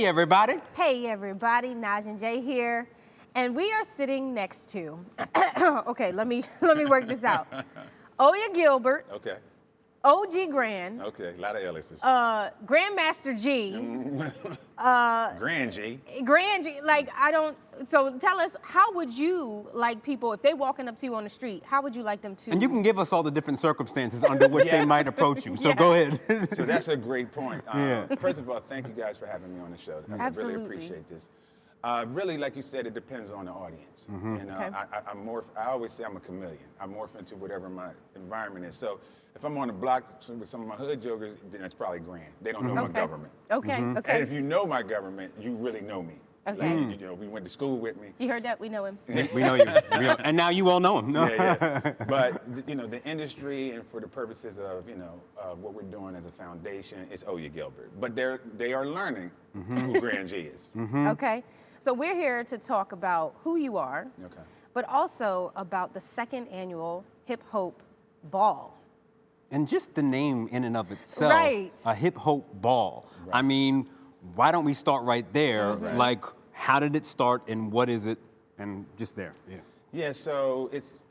Hey everybody. Hey everybody, Naj and Jay here, and we are sitting next to. Okay, let me work this out. Oya Gilbert, Okay. OG Grand, Okay. A lot of aliases. Grandmaster G, Grand G. Grand G. Like I don't. So tell us, how would you like people if they walking up to you on the street? How would you like them to? And you can give us all the different circumstances under which they might approach you. So go ahead. So that's a great point. Yeah. First of all, thank you guys for having me on the show. I Absolutely. really appreciate this. Really, like you said, it depends on the audience. Mm-hmm. You know, Okay. I always say I'm a chameleon. I morph into whatever my environment is. So if I'm on the block with some of my hood jokers, then it's probably Grand. They don't know my Okay. government. Okay. Mm-hmm. Okay. And if you know my government, you really know me. Okay. Like, you know, we went to school with me. You heard that? We know him. We know you. And now you all know him. No. Yeah. But you know, the industry, and for the purposes of what we're doing as a foundation, it's Oya Gilbert. But they are learning who Grand G is. Okay. So we're here to talk about who you are, Okay. but also about the second annual Hip Hope Ball. And just the name in and of itself, Right. a hip hop ball. Right. I mean, why don't we start right there? Right. Like, how did it start and what is it? And just there. Yeah. Yeah. So it's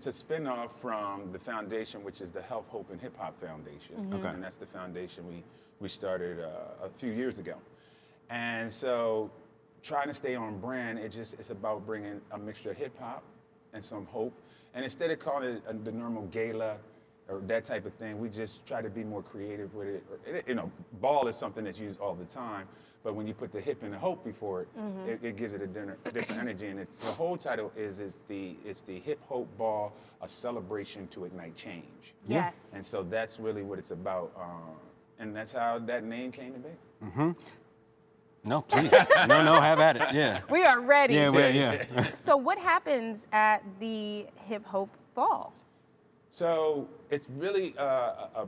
a spinoff from the foundation, which is the Health, Hope, and Hip Hop Foundation. Okay. And that's the foundation we started a few years ago. And so, trying to stay on brand, it's about bringing a mixture of hip hop and some hope. And instead of calling it the normal gala or that type of thing, we just try to be more creative with it. You know, ball is something that's used all the time, but when you put the hip and the hope before it, it gives it a different energy. And the whole title is the Hip Hope Ball, a celebration to ignite change. Yeah. Yes. And so that's really what it's about, and that's how that name came to be. No, please. no, have at it. Yeah. We are ready. Yeah. So what happens at the Hip Hope Ball? So it's really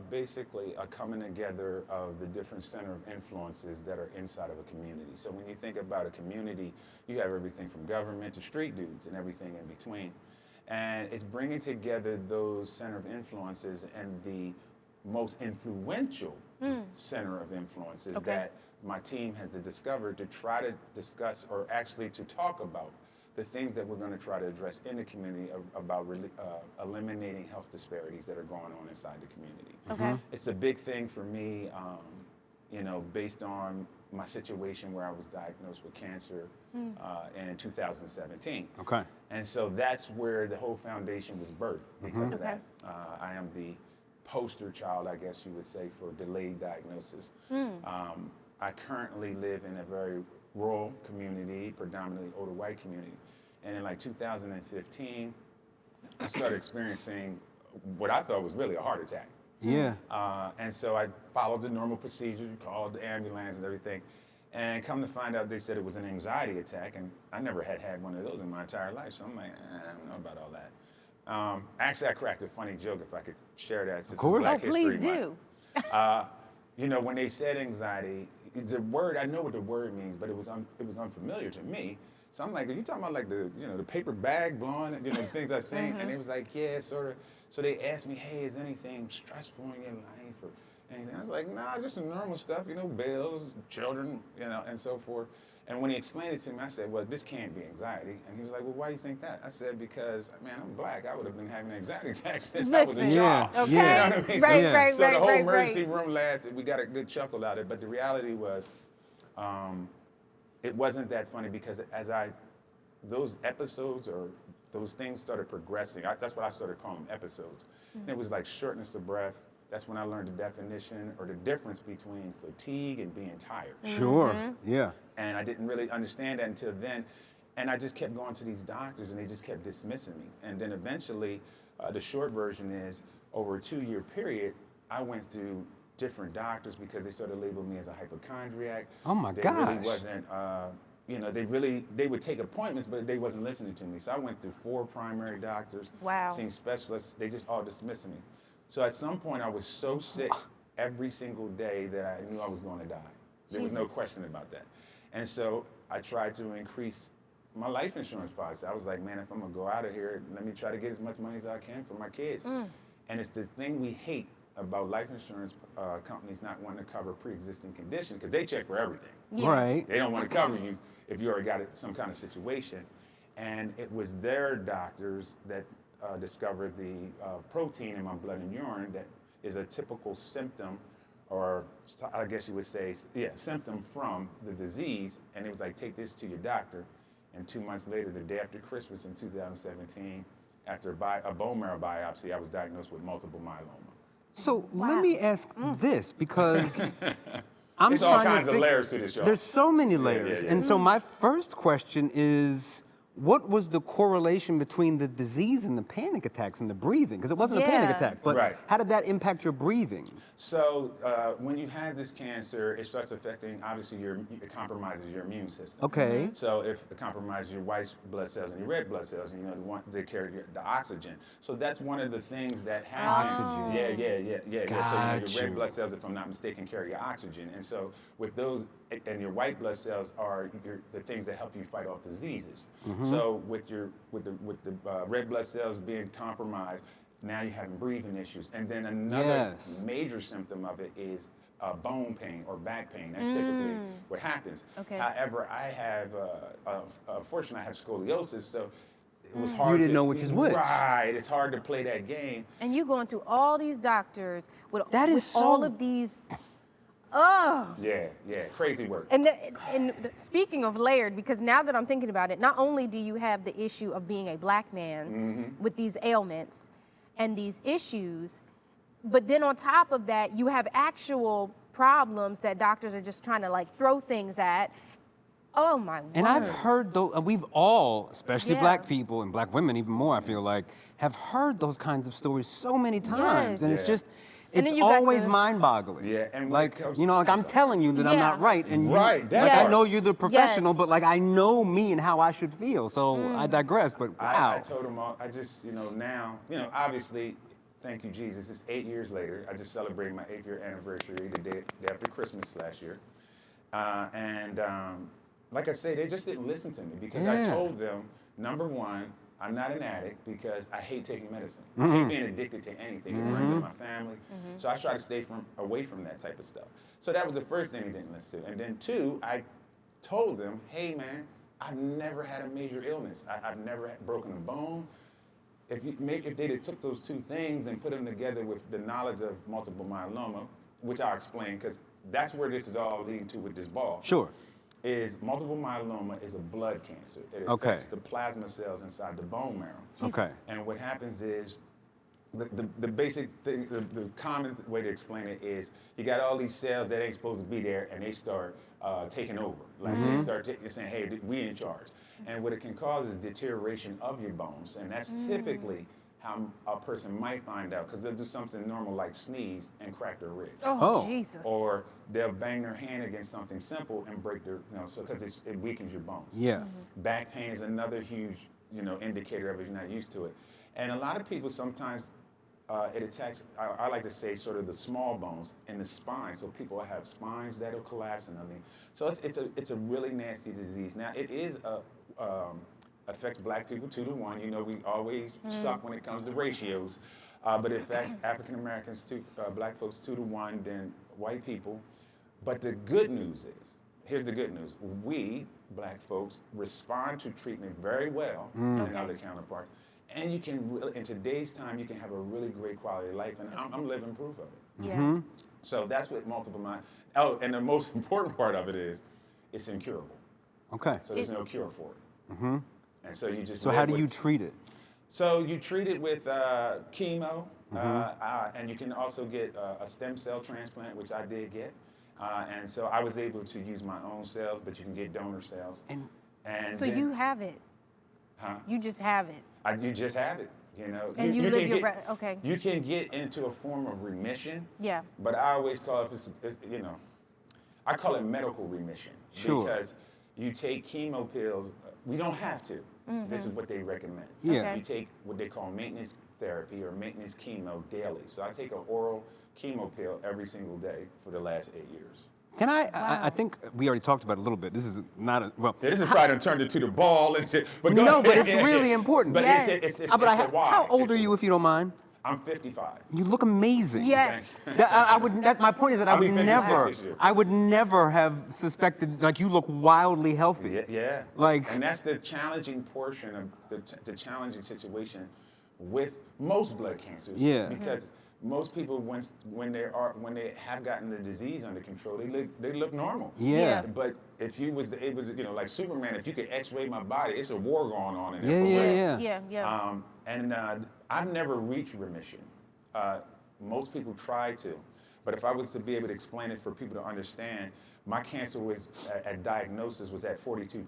basically a coming together of the different center of influences that are inside of a community. So when you think about a community, you have everything from government to street dudes and everything in between. And it's bringing together those center of influences and the most influential center of influences Okay. that my team has discovered to try to discuss, or actually to talk about, the things that we're going to try to address in the community about eliminating health disparities that are going on inside the community. Okay. It's a big thing for me, based on my situation where I was diagnosed with cancer in 2017. Okay. And so that's where the whole foundation was birthed because of that. I am the poster child, I guess you would say, for delayed diagnosis. I currently live in a very rural community, predominantly older white community. And in like 2015, I started experiencing what I thought was really a heart attack. Yeah. And so I followed the normal procedure, called the ambulance and everything. And come to find out, they said it was an anxiety attack. And I never had one of those in my entire life. So I'm like, I don't know about all that. Actually, I cracked a funny joke, if I could share that. Since it's course. Black Oh, please History Month. do. When they said anxiety, the word, I know what the word means, but it was unfamiliar to me. So I'm like, are you talking about like the paper bag blowing, the things I sing? And it was like, yeah, sort of. So they asked me, hey, is anything stressful in your life or anything? I was like, nah, just the normal stuff, bills, children, and so forth. And when he explained it to me, I said, well, this can't be anxiety. And he was like, well, why do you think that? I said, because, man, I'm black. I would have been having anxiety attacks since I was a Listen, child. okay. You know what I mean? Right, So the whole right. emergency room lasted. We got a good chuckle out of it. But the reality was, it wasn't that funny because those episodes or those things started progressing. That's what I started calling them, episodes. And it was like shortness of breath. That's when I learned the definition or the difference between fatigue and being tired. Sure. Yeah. And I didn't really understand that until then. And I just kept going to these doctors and they just kept dismissing me. And then eventually, the short version is, over a 2-year period, I went through different doctors because they sort of labeled me as a hypochondriac. Oh my They gosh. really wasn't, they would take appointments, but they wasn't listening to me. So I went through 4 primary doctors, Wow. seeing specialists. They just all dismissed me. So at some point, I was so sick every single day that I knew I was going to die. There was no Jesus. question about that. And so I tried to increase my life insurance policy. I was like, man, if I'm gonna go out of here, let me try to get as much money as I can for my kids. And it's the thing we hate about life insurance companies not wanting to cover pre-existing conditions because they check for everything. Yeah. Right. They don't want to cover you if you already got some kind of situation. And it was their doctors that discovered the protein in my blood and urine that is a typical symptom, or I guess you would say, yeah, symptom from the disease. And it was like, take this to your doctor. And 2 months later, the day after Christmas in 2017, after a bone marrow biopsy, I was diagnosed with multiple myeloma. So let me ask this, because I'm There's all trying to kinds of think- layers to this, y'all. There's so many layers. yeah. And so my first question is, what was the correlation between the disease and the panic attacks and the breathing? Because it wasn't a panic Yeah. attack, but Right. how did that impact your breathing? So when you have this cancer, it starts affecting, obviously, it compromises your immune system. Okay. So if it compromises your white blood cells and your red blood cells, you know, they carry the oxygen. So that's one of the things that happens. Oxygen. Yeah. So you know, Got your red you. blood cells, if I'm not mistaken, carry your oxygen. And so with those, and your white blood cells are the things that help you fight off diseases. So with the red blood cells being compromised, now you're having breathing issues. And then another Yes. major symptom of it is bone pain or back pain. That's typically what happens. Okay. However, I have, fortunately, I have scoliosis, so it was hard. You didn't know which is which. Right. It's hard to play that game. And you going through all these doctors with, That is with all so- of these. Oh. Yeah. Crazy work. And speaking of layered, because now that I'm thinking about it, not only do you have the issue of being a black man with these ailments and these issues, but then on top of that, you have actual problems that doctors are just trying to like throw things at. Oh my word. And I've heard those, we've all, especially Yeah. black people and black women even more, I feel like, have heard those kinds of stories so many times. Yes. And it's Yeah. just, And it's then you got always the- mind-boggling. Yeah, and when like, it comes you know, like I'm telling you that I'm Yeah. not right. And Right, you, that like I part. know you're the professional, Yes. but like I know me and how I should feel. So I digress, but wow. I told them all, I just, you know, now, you know, obviously, thank you, Jesus, it's 8 years later. I just celebrated my 8-year anniversary the day after Christmas last year. Like I say, they just didn't listen to me because I Yeah. told them, number one, I'm not an addict because I hate taking medicine. I hate being addicted to anything. It runs in my family. So I try to stay away from that type of stuff. So that was the first thing they didn't listen to. And then two, I told them, hey man, I've never had a major illness. I've never broken a bone. If they'd have took those two things and put them together with the knowledge of multiple myeloma, which I'll explain, because that's where this is all leading to with this ball. Sure. Is multiple myeloma is a blood cancer. It Okay. affects the plasma cells inside the bone marrow. Okay. And what happens is, the basic thing, the common way to explain it is, you got all these cells that ain't supposed to be there, and they start taking over. Like they start saying, hey, we in charge. And what it can cause is deterioration of your bones, and that's typically how a person might find out, because they'll do something normal like sneeze and crack their ribs. Oh, Oh. Jesus. Or they'll bang their hand against something simple and break their, you know, so because it weakens your bones. Yeah. Back pain is another huge, you know, indicator of it. You're not used to it. And a lot of people sometimes it attacks, I like to say, sort of the small bones in the spine. So people have spines that'll collapse and everything. So it's a really nasty disease. Now it is affects black people 2 to 1. You know, we always suck when it comes to ratios. But it affects African Americans, black folks 2 to 1 than white people. But the good news is, here's the good news. We, black folks, respond to treatment very well than other counterparts. And you can really, in today's time, you can have a really great quality of life. And I'm living proof of it. Yeah. So that's what multiple myeloma. Oh, and the most important part of it is, it's incurable. Okay. So there's no cure for it. And so you just. So live how do with- you treat it? So you treat it with chemo, and you can also get a stem cell transplant, which I did get. And so I was able to use my own cells, but you can get donor cells. And So then- you have it. Huh? You just have it. You just have it, you know. And you live can your get, okay. You can get into a form of remission. Yeah. But I always call it, you know, I call it medical remission. Sure. Because you take chemo pills. We don't have to. This is what they recommend. Yeah. Okay. You take what they call maintenance therapy or maintenance chemo daily. So I take an oral chemo pill every single day for the last 8 years. Can I think we already talked about it a little bit. This is not a, well. This is probably turned into the ball and shit. But go No, ahead. but it's really important. But Yes. it's But the why. how old It's are the- you, if you don't mind? I'm 55. You look amazing. Yes. My point is that I'll be 56 this year. I would never have suspected, like, you look wildly healthy. Yeah. Like, and that's the challenging portion of the challenging situation with most blood cancers. Yeah. Because most people, when they have gotten the disease under control, they look normal. yeah. But if you was able to, like Superman, if you could X-ray my body, it's a war going on in there. Yeah, for yeah, real. yeah. Yeah. And I've never reached remission. Most people try to, but if I was to be able to explain it for people to understand, my cancer was at diagnosis was at 42%.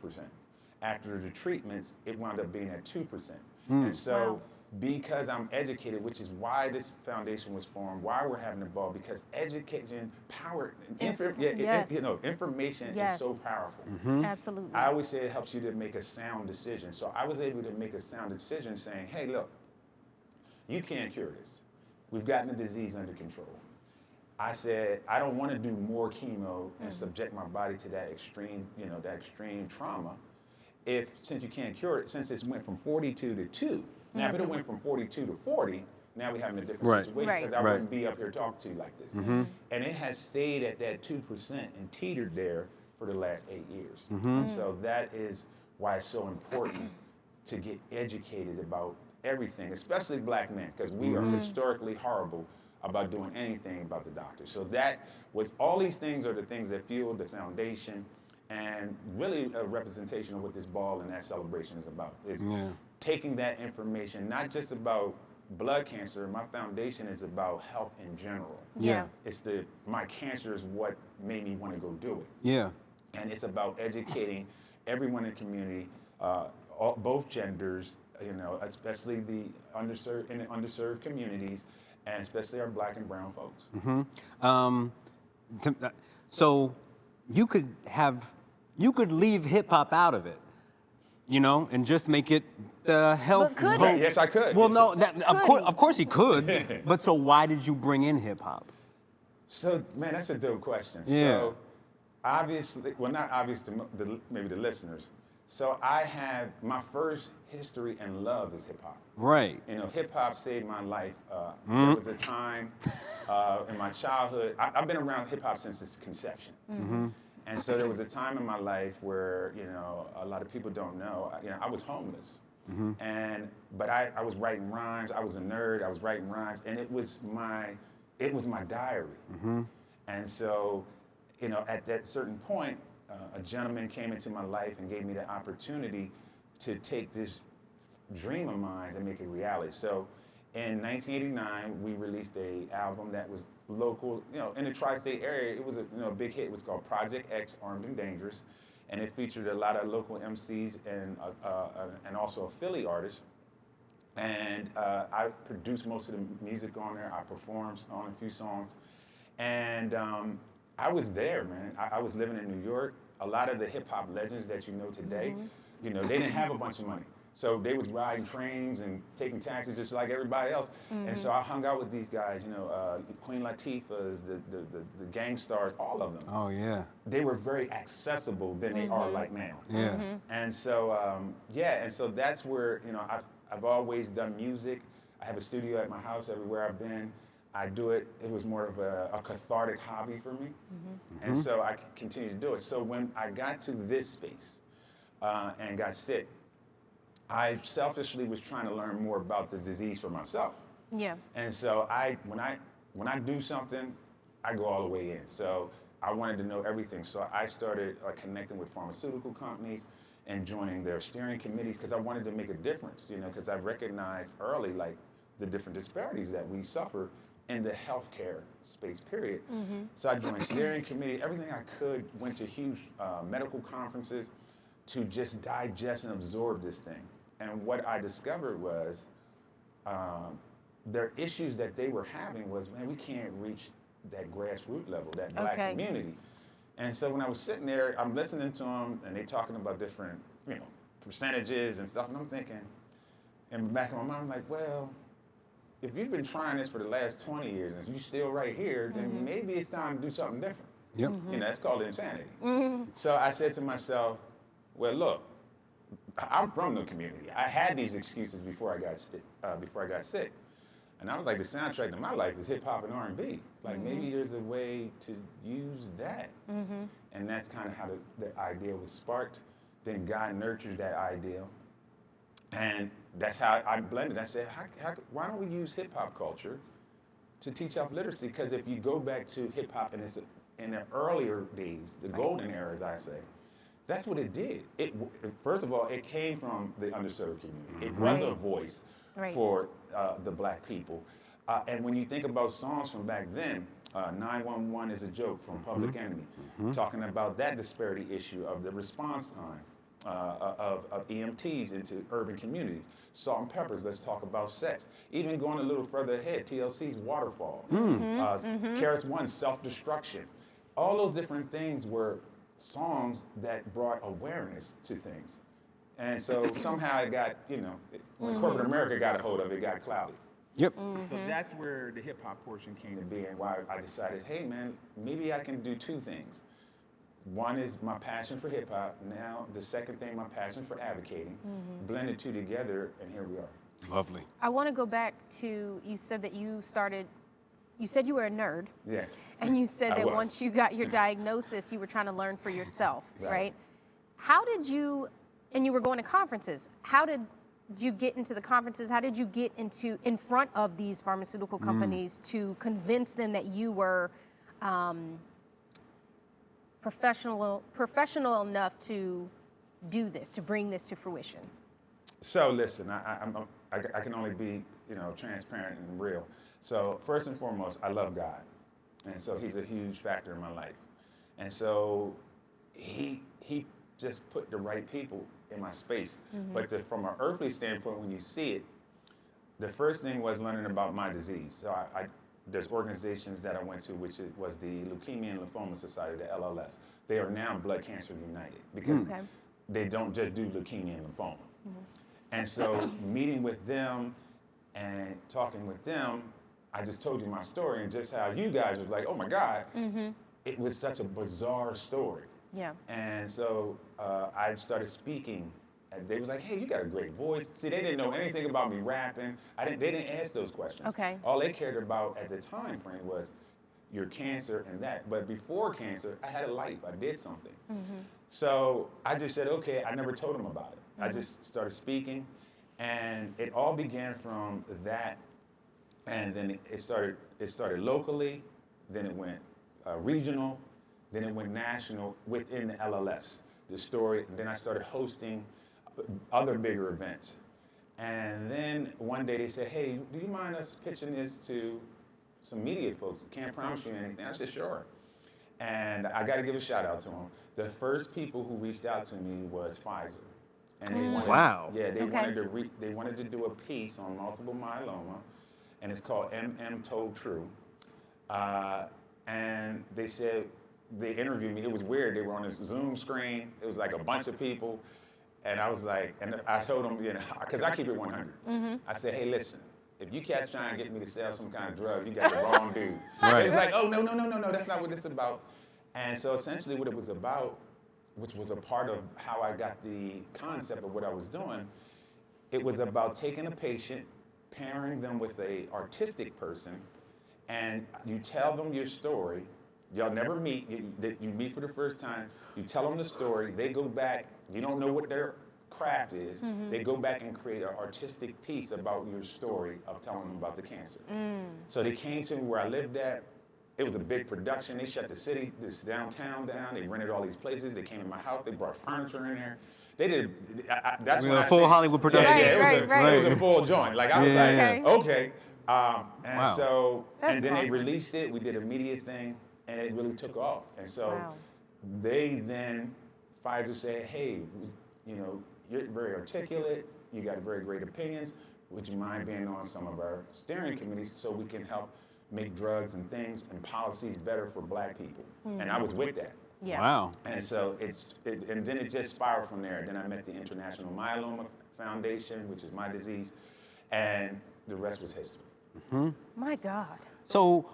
After the treatments, it wound up being at 2%. And so, Wow. because I'm educated, which is why this foundation was formed, why we're having the ball, because education, power, Yes. information Yes. is so powerful. Absolutely. I always say it helps you to make a sound decision. So I was able to make a sound decision saying, hey, look, you can't cure this. We've gotten the disease under control. I said, I don't want to do more chemo and subject my body to that extreme trauma. Since you can't cure it, since it went from 42 to 2, now if it went from 42 to 40, now we're having a different Right. situation Right. because I Right. wouldn't be up here talking to you like this. And it has stayed at that 2% and teetered there for the last 8 years. And so that is why it's so important to get educated about everything, especially black men, because we are historically horrible about doing anything about the doctor. So that was, all these things are the things that fueled the foundation and really a representation of what this ball and that celebration is about. Is taking that information, not just about blood cancer, my foundation is about health in general. Yeah. It's my cancer is what made me want to go do it. Yeah. And it's about educating everyone in the community, both genders, especially the underserved communities, and especially our black and brown folks. So you could leave hip hop out of it, and just make it the health. could Yeah, yes, I could. Well, no, Could of course he could. But so why did you bring in hip hop? So, man, that's a dope question. Yeah. So, obviously, well, not obvious to maybe the listeners. So, I have my first history and love is hip hop. Right. Hip hop saved my life. There was a time in my childhood. I've been around hip hop since its conception. And so there was a time in my life where, a lot of people don't know, I was homeless. But I was writing rhymes. I was a nerd. I was writing rhymes, and it was my diary. And so, at that certain point, a gentleman came into my life and gave me the opportunity to take this dream of mine and make it reality. So, in 1989, we released an album that was local, in the tri-state area. It was a big hit. It was called Project X, Armed and Dangerous, and it featured a lot of local MCs and also a Philly artist. And I produced most of the music on there. I performed on a few songs, and I was there, man. I was living in New York. A lot of the hip hop legends that you know today, they didn't have a bunch of money. So they was riding trains and taking taxis just like everybody else. And so I hung out with these guys, Queen Latifah's, the Gang Stars, all of them. Oh yeah. They were very accessible than they are like now. Yeah. And so, and so that's where, I've always done music. I have a studio at my house everywhere I've been. I do it. It was more of a cathartic hobby for me. And so I continue to do it. So when I got to this space and got sick, I selfishly was trying to learn more about the disease for myself. Yeah. And so when I do something, I go all the way in. So I wanted to know everything. So I started connecting with pharmaceutical companies and joining their steering committees because I wanted to make a difference, because I recognized early the different disparities that we suffer in the healthcare space, period. So I joined steering committee, everything I could, went to huge medical conferences to just digest and absorb this thing. And what I discovered was their issues that they were having was, man, we can't reach that grassroots level, that black community. And so when I was sitting there, I'm listening to them, and they're talking about different, percentages and stuff, and I'm thinking, in the back of my mind, I'm like, well, if you've been trying this for the last 20 years and you're still right here, then maybe it's time to do something different. Yep. That's called insanity. So I said to myself, well, look, I'm from the community. I had these excuses before I got sick. And I was like, the soundtrack to my life is hip hop and R&B. Like maybe there's a way to use that. And that's kind of how the idea was sparked. Then God nurtured that idea. And that's how I blended. I said, why don't we use hip hop culture to teach health literacy? Because if you go back to hip hop in the earlier days, the golden era, as I say, that's what it did. First of all, it came from the underserved community. It was a voice for the black people. And when you think about songs from back then, 911 is a joke from Public Enemy, talking about that disparity issue of the response time of EMTs into urban communities. Salt and Peppers, let's talk about sex. Even going a little further ahead, TLC's Waterfall. Karis One's Self-Destruction. All those different things were songs that brought awareness to things. And so somehow it got, when corporate America got a hold of it, it got cloudy. Yep. So that's where the hip hop portion came to be, and why I decided, hey man, maybe I can do two things. One is my passion for hip hop. Now the second thing, my passion for advocating. Blended two together, and here we are. Lovely. I want to go back to, you said that you said you were a nerd. Yeah. And you said that was. once you got your diagnosis, you were trying to learn for yourself, right? How did you, and you were going to conferences, how did you get into the conferences? How did you get in front of these pharmaceutical companies to convince them that you were professional enough to do this, to bring this to fruition? So listen, I can only be, transparent and real. So first and foremost, I love God. And so he's a huge factor in my life. And so he just put the right people in my space. But from an earthly standpoint, when you see it, the first thing was learning about my disease. So there's organizations that I went to, which was the Leukemia and Lymphoma Society, the LLS. They are now Blood Cancer United because they don't just do leukemia and lymphoma. And so meeting with them and talking with them, I just told you my story and just how you guys was like, oh my God, it was such a bizarre story. Yeah. And so I started speaking, and they was like, hey, you got a great voice. See, they didn't know anything about me rapping. They didn't ask those questions. Okay. All they cared about at the time frame was your cancer and that. But before cancer, I had a life. I did something. So I just said, okay, I never told them about it. I just started speaking, and it all began from that. And then it started locally, then it went regional, then it went national within the LLS, the story. And then I started hosting other bigger events. And then one day they said, hey, do you mind us pitching this to some media folks? Can't promise you anything. I said, sure. And I got to give a shout out to them. The first people who reached out to me was Pfizer. And they wanted, yeah, they wanted to do a piece on multiple myeloma, and it's called MM Told True. And they said, they interviewed me. It was weird. They were on this Zoom screen. It was like a bunch of people. And I was like, and I told them, because I keep it 100. I said, hey, listen, if you cats trying to get me to sell some kind of drug, you got the wrong dude. They was like, oh, no, that's not what this is about. And so essentially what it was about, which was a part of how I got the concept of what I was doing, it was about taking a patient, pairing them with an artistic person, and you tell them your story. Y'all never meet, you meet for the first time, you tell them the story, they go back, you don't know what their craft is, they go back and create an artistic piece about your story of telling them about the cancer. So they came to me where I lived at. It was a big production. They shut the city, this downtown down. They rented all these places. They came to my house. They brought furniture in there. They did. That's when a full Hollywood production. It was a full joint. Like I was like, okay. Wow. So, That's and then awesome. they released it. We did a media thing, and it really took off. And so, they then, Pfizer said, hey, you're very articulate. You got very great opinions. Would you mind being on some of our steering committees so we can help make drugs and things and policies better for Black people? And I was with that. Yeah. Wow. And so and then it just spiraled from there. Then I met the International Myeloma Foundation, which is my disease, and the rest was history. My God. So,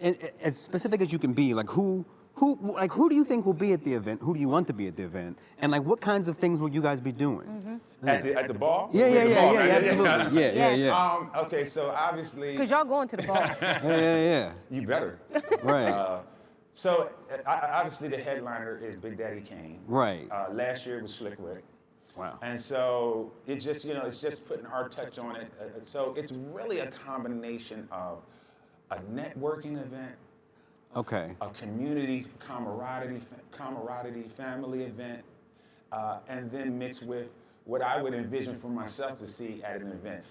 as specific as you can be, like who who do you think will be at the event? Who do you want to be at the event? And like, what kinds of things will you guys be doing? At the ball? Yeah, With the ball, right? absolutely. Yeah, Yes. Okay, so obviously, Because y'all going to the ball. yeah. you better. Right. So obviously the headliner is Big Daddy Kane. Right. Last year it was Slick Rick. Wow. And so it just, it's just putting our touch on it. So it's really a combination of a networking event, Okay. a community camaraderie family event, and then mixed with what I would envision for myself to see at an event.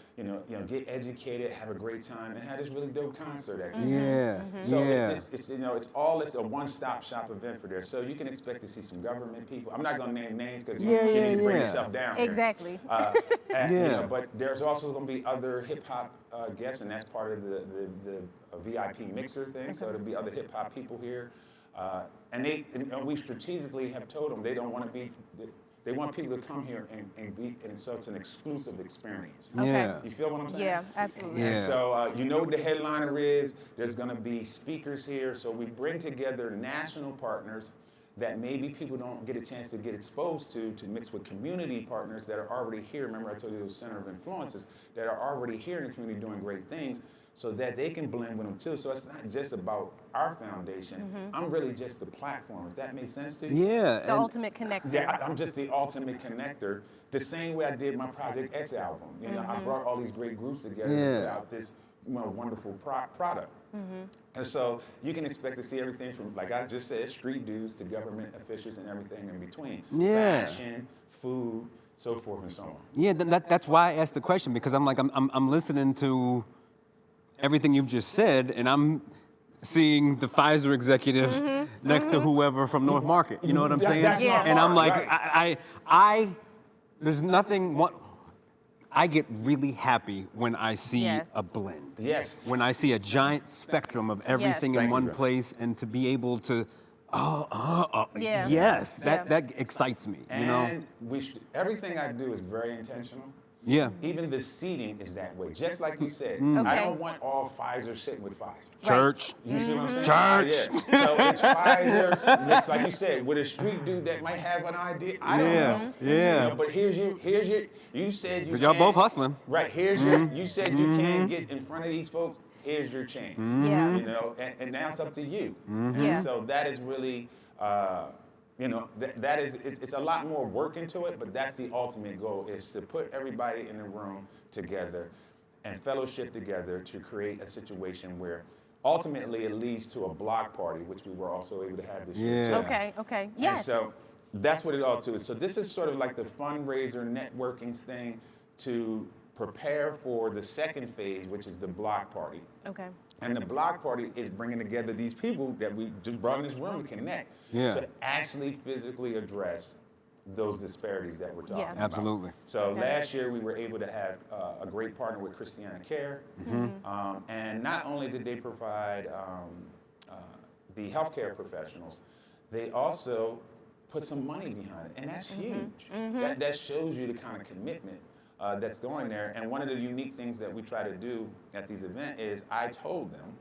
Get educated, have a great time, and have this really dope concert at the end. Yeah. So Yeah. it's a one-stop shop event for there. So you can expect to see some government people. I'm not gonna name names because Yeah, you need to bring yeah. yourself down here. Exactly. Yeah. But there's also gonna be other hip hop guests, and that's part of the VIP mixer thing. So there'll be other hip hop people here, and we strategically have told them they don't want to be. They want people to come here and so it's an exclusive experience. Okay. Yeah. You feel what I'm saying? Yeah, absolutely. Yeah. And so what the headliner is. There's going to be speakers here. So we bring together national partners that maybe people don't get a chance to get exposed to mix with community partners that are already here. Remember I told you those center of influences that are already here in the community doing great things so that they can blend with them too. So it's not just about our foundation. I'm really just the platform. Does that make sense to you? Yeah. The ultimate connector. Yeah, I'm just the ultimate connector. The same way I did my Project X album. I brought all these great groups together to put out this wonderful product. And so you can expect to see everything from, like I just said, street dudes to government officials and everything in between. Yeah. Fashion, food, so forth and so on. Yeah, that's why I asked the question, because I'm listening to everything you've just said, and I'm seeing the Pfizer executive next to whoever from North Market. You know what I'm saying? That's Yeah. my And I'm part, like, right. there's nothing. I get really happy when I see Yes. a blend. Yes. When I see a giant spectrum of everything in Thank you, one brother. place, and to be able to, Yeah. yes, Yeah. that excites me. You know? And everything I do is very intentional. Yeah. Even the seating is that way. Just like you said, Mm. I Okay. don't want all Pfizer sitting with Pfizer. Church. You see what I'm saying? Church. Yeah. So it's Pfizer mixed, like you said, with a street dude that might have an idea. I don't Yeah. know. Yeah. But you said you But y'all can't- both hustling. Right. You said you can't get in front of these folks. Here's your chance. Yeah. And now it's up to you. Yeah. So that is really, that is, it's a lot more work into it, but that's the ultimate goal, is to put everybody in the room together and fellowship together to create a situation where ultimately it leads to a block party, which we were also able to have this year. Yeah. too. Okay. Yes. And so that's what it all to is. So this is sort of like the fundraiser networking thing to prepare for the second phase, which is the block party. Okay. And the block party is bringing together these people that we just brought in this room to connect, Yeah. to actually physically address those disparities that we're talking Yeah. about. Absolutely. So Okay. last year we were able to have a great partner with Christiana Care, and not only did they provide the healthcare professionals, they also put some money behind it, and that's huge. That shows you the kind of commitment that's going there. And one of the unique things that we try to do at these events is I told them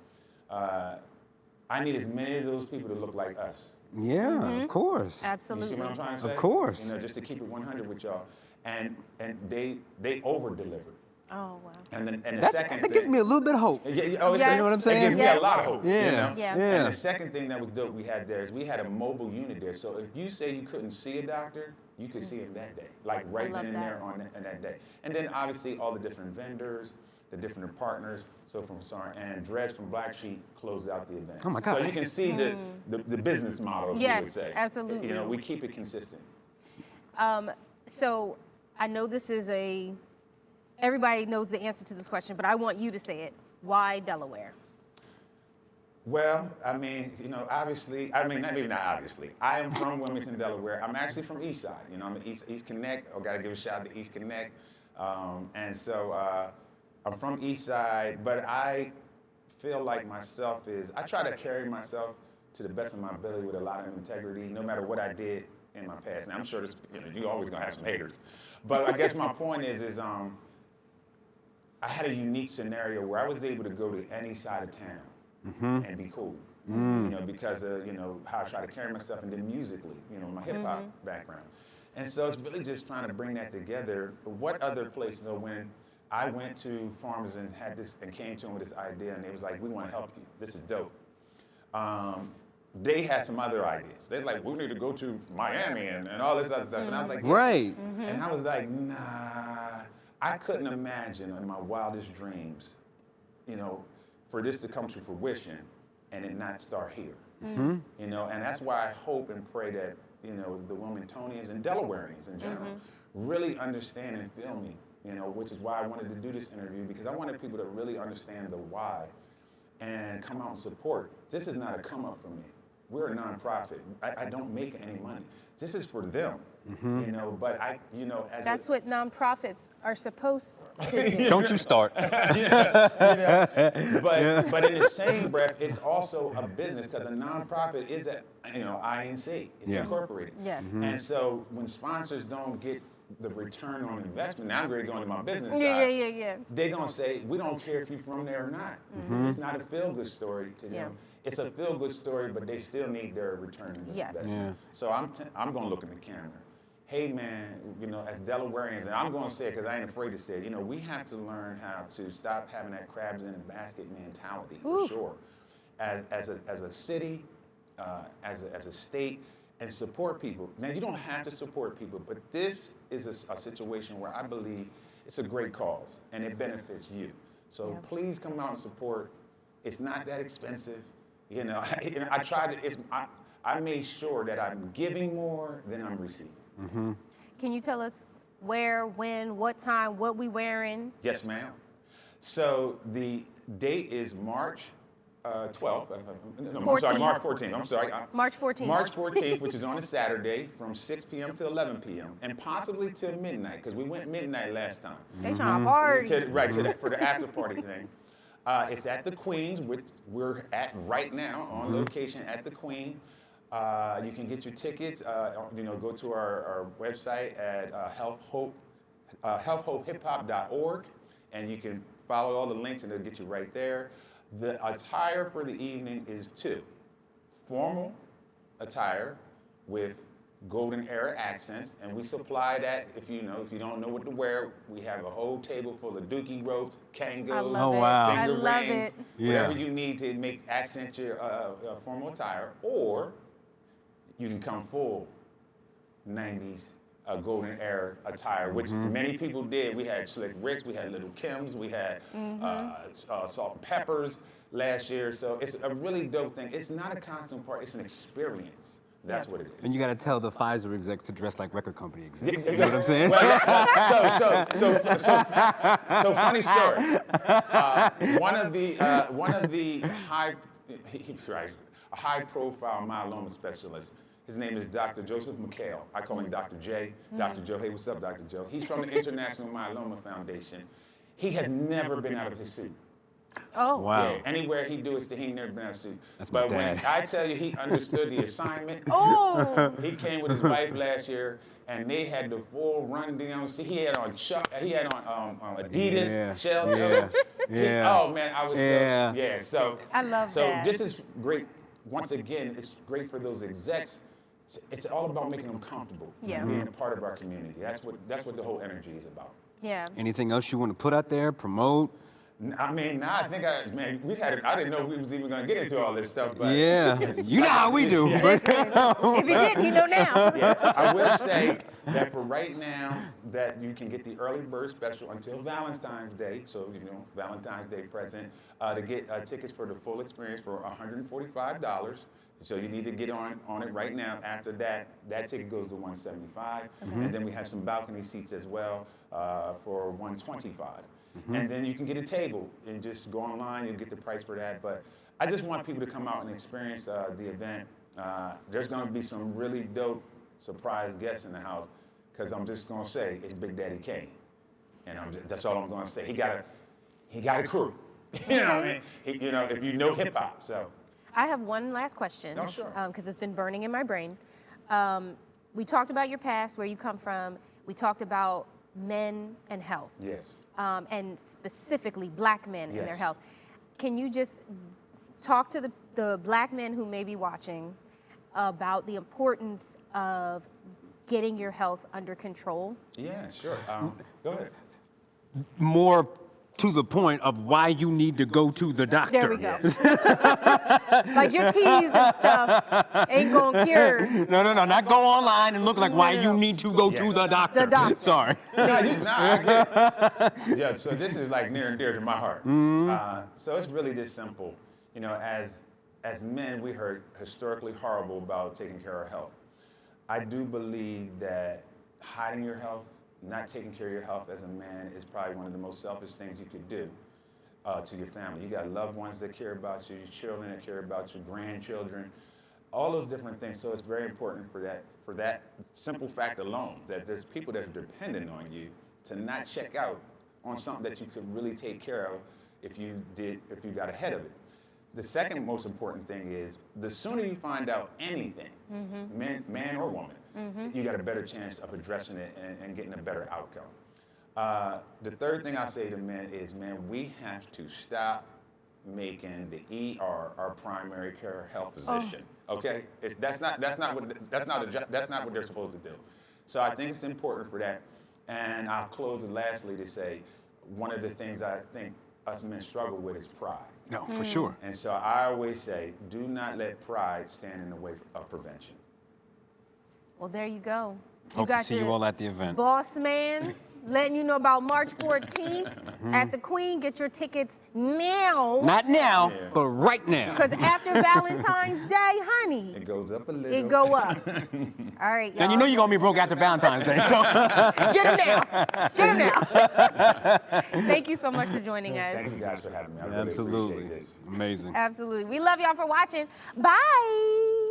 I need as many of those people to look like us. Yeah, of course. You see Absolutely. what I'm trying to say? Of course. Just to keep it 100 with y'all. And they over delivered. Oh wow. And then the That second gives thing, me a little bit of hope. oh, Yes. You know what I'm saying? It gives me Yes. a lot of hope. Yeah. Yeah. Yeah. And the second thing that was dope we had there is we had a mobile unit there. So if you say you couldn't see a doctor, you could see him that day, like right love then and that. there on that day. And then obviously all the different vendors, the different partners, and Dres from Black Sheep closed out the event. Oh my So gosh. you can see the business model, if you Yes, would say. absolutely. We keep it consistent. So I know this is everybody knows the answer to this question, but I want you to say it. Why Delaware? Well, obviously, maybe not obviously. I am from Wilmington, Delaware. I'm actually from East Side. I'm East Connect. I gotta give a shout out to East Connect. And so I'm from East Side, but I feel like I try to carry myself to the best of my ability with a lot of integrity, no matter what I did in my past. And I'm sure you always gonna have some haters. But I guess my point is I had a unique scenario where I was able to go to any side of town and be cool. you know, because of, you know, how I try to carry myself and then musically, you know, my hip hop background. And so it's really just trying to bring that together. What other place, you know, when I went to farmers and had this and came to them with this idea and they was like, we want to help you. This is dope. They had some other ideas. They're like, we need to go to Miami and all this other stuff. And I was like, yeah. Right. And I was like, nah, I couldn't imagine in my wildest dreams, you know, for this to come to fruition and it not start here. You know, and that's why I hope and pray that, you know, the Wilmingtonians and Delawareans in general really understand and feel me, you know, which is why I wanted to do this interview, because I wanted people to really understand the why and come out and support. This is not a come up for me. We're a nonprofit. I don't make any money. This is for them, you know, but I, you know, as That's what nonprofits are supposed to do. Don't you start. but in the same breath, it's also a business, because a nonprofit is a, you know, INC. It's incorporated. Yes. And so when sponsors don't get the return on investment, now I'm ready to go into my business Yeah, side. yeah, yeah, yeah. They're gonna say, we don't care if you're from there or not. It's not a feel-good story to them. Yeah. It's a feel-good story, but they still need their return on Yes. investment. So I'm gonna look in the camera. Hey man, you know, as Delawareans, and I'm gonna say it because I ain't afraid to say it, you know, we have to learn how to stop having that crabs in a basket mentality, for sure. As a city, as a state, and support people. Now, you don't have to support people, but this is a situation where I believe it's a great cause and it benefits you. So please come out and support. It's not that expensive. You know, I tried to, I made sure that I'm giving more than I'm receiving. Can you tell us where, when, what time, what we wearing? Yes, ma'am. So the date is March 12th. No, I'm sorry, March 14th. I'm sorry. March 14th. March 14th, which is on a Saturday from 6 p.m. to 11 p.m. and possibly till midnight, because we went midnight last time. They trying to party. For the after party thing. It's at the Queen's, which we're at right now, on location at the Queen. You can get your tickets. You know, go to our website at healthhopehiphop.org, and you can follow all the links, and it'll get you right there. The attire for the evening is 2: formal attire with golden era accents, and we supply that. If you don't know what to wear, we have a whole table full of dookie ropes, kangos, finger rings, whatever you need to accent your formal attire. Or you can come full 90s golden era attire, which many people did. We had Slick Ricks, we had Little Kims, we had Salt and Peppers last year. So it's a really dope thing. It's not a costume party, it's an experience. That's what it is. And you got to tell the Pfizer execs to dress like record company execs. You know what I'm saying? So funny story. One of the high-profile myeloma specialists. His name is Dr. Joseph McHale. I call him Dr. J. Dr. Joe. Hey, what's up, Dr. Joe? He's from the International Myeloma Foundation. He has never been out of his suit. Oh. Wow. Yeah, anywhere he do it, he ain't never been out of suit. That's my but when dad. I tell you he understood the assignment, he came with his wife last year, and they had the full rundown. See, he had on Adidas, shell coat. Oh man, I was so I love that. So this is great. Once again, it's great for those execs. It's all about making them comfortable, being a part of our community. That's what the whole energy is about. Yeah. Anything else you want to put out there, promote? I mean, now I think I didn't know we was even gonna get into all this stuff, but You know how we do. If you didn't, you know now. I will say that for right now, that you can get the early bird special until Valentine's Day. So Valentine's Day present to get tickets for the full experience for $145. So you need to get on it right now. After that ticket goes to $175, and then we have some balcony seats as well for $125. And then you can get a table and just go online. You'll get the price for that. But I just want people to come out and experience the event. There's going to be some really dope surprise guests in the house, because I'm just going to say it's Big Daddy Kane, and that's all I'm going to say. He got a crew. You know what I mean? If you know hip hop. So I have one last question. Oh, sure. Because it's been burning in my brain. We talked about your past, where you come from. We talked about men and health. Yes. And specifically black men and their health. Can you just talk to the black men who may be watching about the importance of getting your health under control? Yeah, sure. Go ahead. More to the point of why you need to go to the doctor. There we go. Like your teas and stuff ain't gonna cure. No, not go online and look like why you need to go to the doctor. The doctor. Sorry. I get it. Yeah, so this is like near and dear to my heart. So it's really this simple. You know, as men, we heard historically horrible about taking care of our health. I do believe that hiding your health, not taking care of your health as a man is probably one of the most selfish things you could do to your family. You got loved ones that care about you, your children that care about you, grandchildren, all those different things. So it's very important for that simple fact alone, that there's people that are dependent on you to not check out on something that you could really take care of if you got ahead of it. The second most important thing is the sooner you find out anything, man or woman, you got a better chance of addressing it and getting a better outcome. The third thing I say to men is, man, we have to stop making the ER our primary care health physician. Okay, that's not what they're supposed to do. So I think it's important for that. And I'll close it lastly to say, one of the things I think us men struggle with is pride. No, for sure. And so I always say, do not let pride stand in the way of prevention. Well, there you go. Hope to see you all at the event. Boss man, letting you know about March 14th at the Queen. Get your tickets now. Not now, but right now. Because after Valentine's Day, honey, It goes up a little. it go up. All right, y'all. And you know you're going to be broke after Valentine's Day, so. Get him now. Get him now. Thank you so much for joining us. Thank you guys for having me. I really Absolutely. appreciate this. Amazing. Absolutely. We love y'all for watching. Bye.